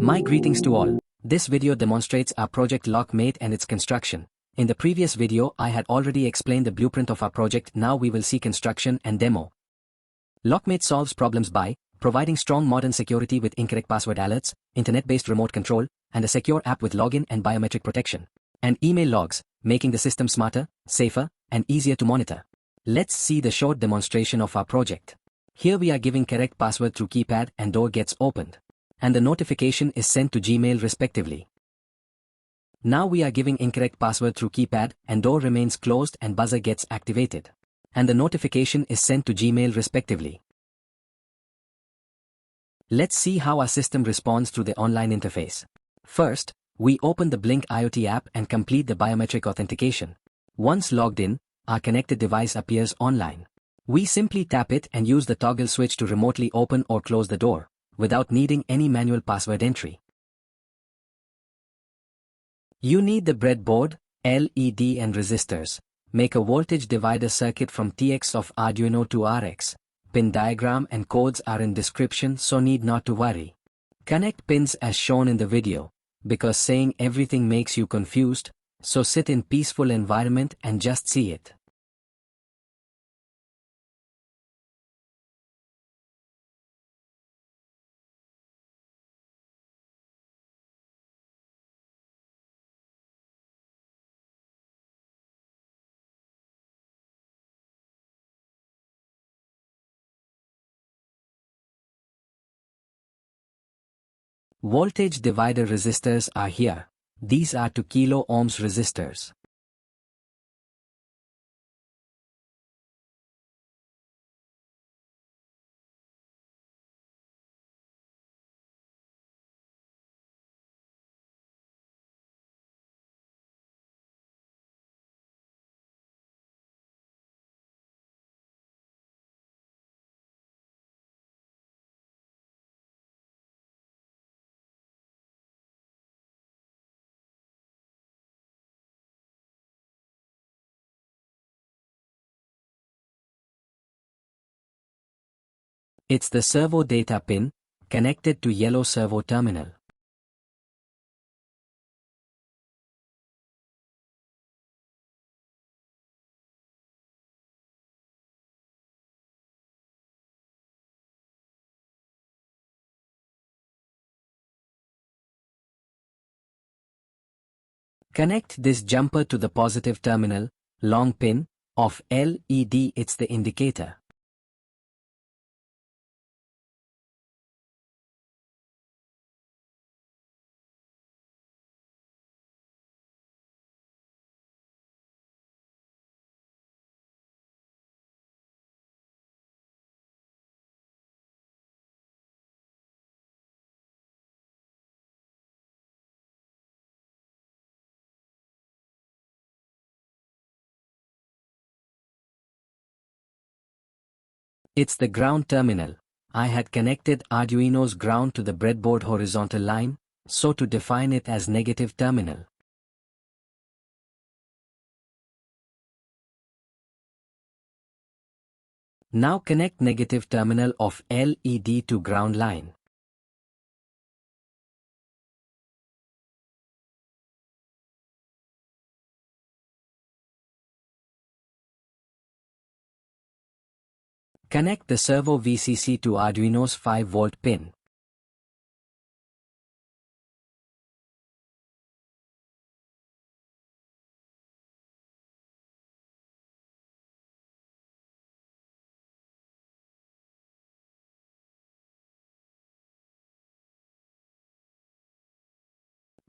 My greetings to all. This video demonstrates our project LockMate and its construction. In the previous video I had already explained the blueprint of our project. Now we will see construction and demo. LockMate solves problems by providing strong modern security with incorrect password alerts, internet-based remote control, and a secure app with login and biometric protection, and email logs, making the system smarter, safer, and easier to monitor. Let's see the short demonstration of our project. Here we are giving correct password through keypad and door gets opened, and the notification is sent to Gmail respectively. Now we are giving incorrect password through keypad and door remains closed and buzzer gets activated, and the notification is sent to Gmail respectively. Let's see how our system responds through the online interface. First, we open the Blink IoT app and complete the biometric authentication. Once logged in, our connected device appears online. We simply tap it and use the toggle switch to remotely open or close the door, without needing any manual password entry. You need the breadboard, LED and resistors. Make a voltage divider circuit from TX of Arduino to RX. Pin diagram and codes are in description, so need not to worry. Connect pins as shown in the video, because saying everything makes you confused, so sit in peaceful environment and just see it. Voltage divider resistors are here. These are 2 kilo ohms resistors. It's the servo data pin, connected to yellow servo terminal. Connect this jumper to the positive terminal, long pin, of LED. It's the indicator. It's the ground terminal. I had connected Arduino's ground to the breadboard horizontal line, so to define it as negative terminal. Now connect negative terminal of LED to ground line. Connect the servo VCC to Arduino's 5-volt pin.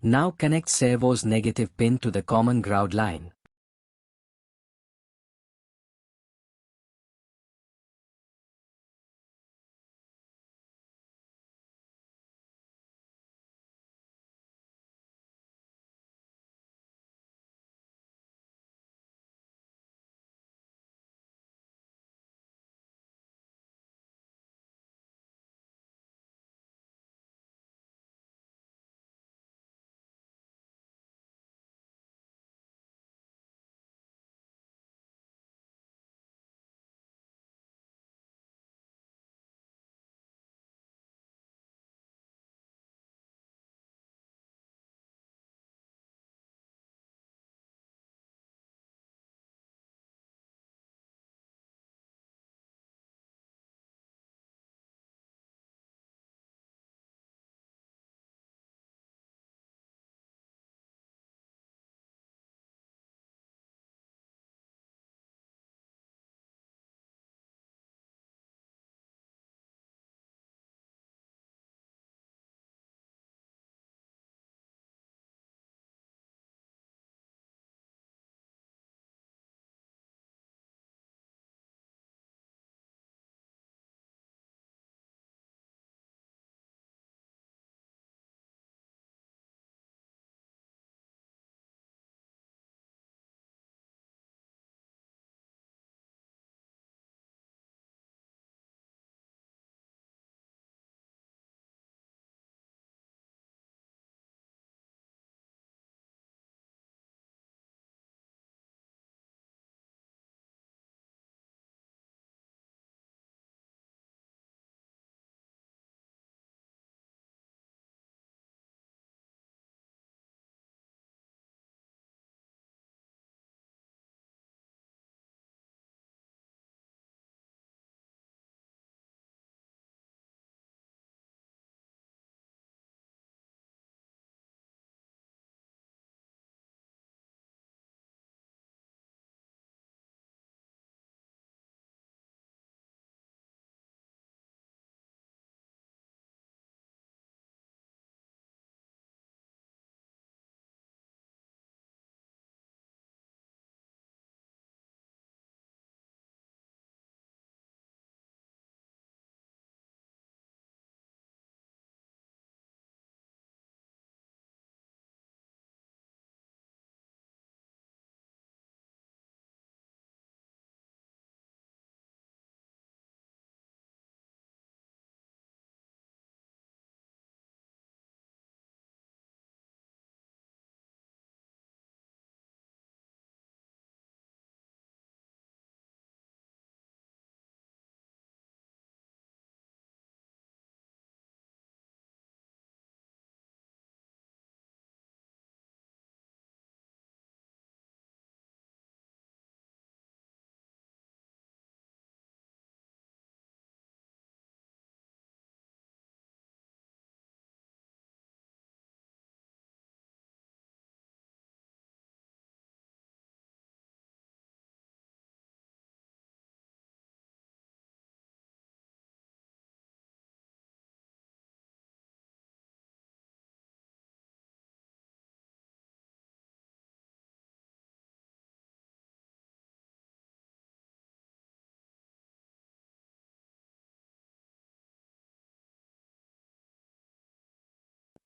Now connect servo's negative pin to the common ground line.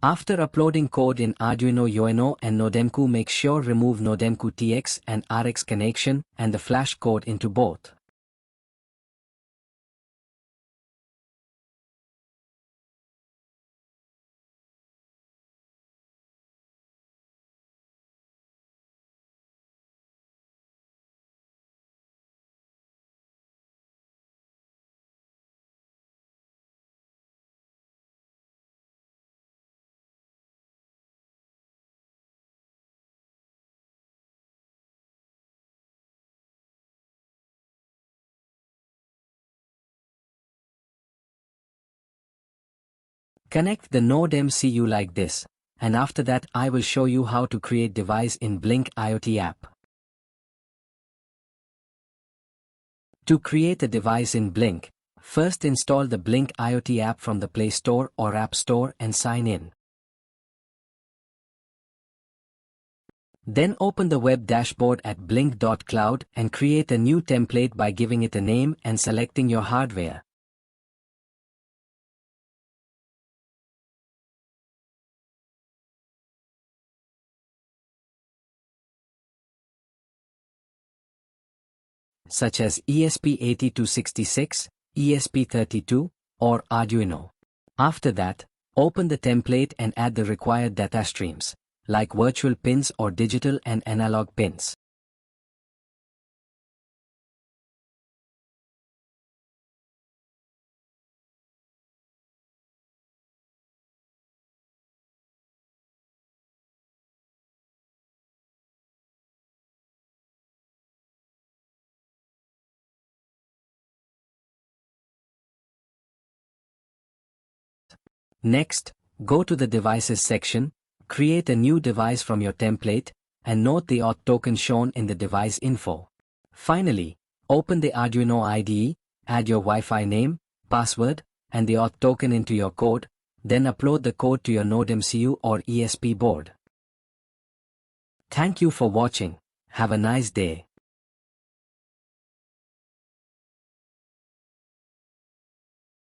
After uploading code in Arduino UNO and NodeMCU, make sure remove NodeMCU TX and RX connection and the flash code into both. Connect the NodeMCU like this, and after that I will show you how to create device in Blink IoT app. To create a device in Blink, first install the Blink IoT app from the Play Store or App Store and sign in. Then open the web dashboard at blink.cloud and create a new template by giving it a name and selecting your hardware. Such as ESP8266, ESP32, or Arduino. After that, open the template and add the required data streams, like virtual pins or digital and analog pins. Next, go to the Devices section, create a new device from your template, and note the auth token shown in the device info. Finally, open the Arduino IDE, add your Wi-Fi name, password, and the auth token into your code, then upload the code to your NodeMCU or ESP board. Thank you for watching. Have a nice day.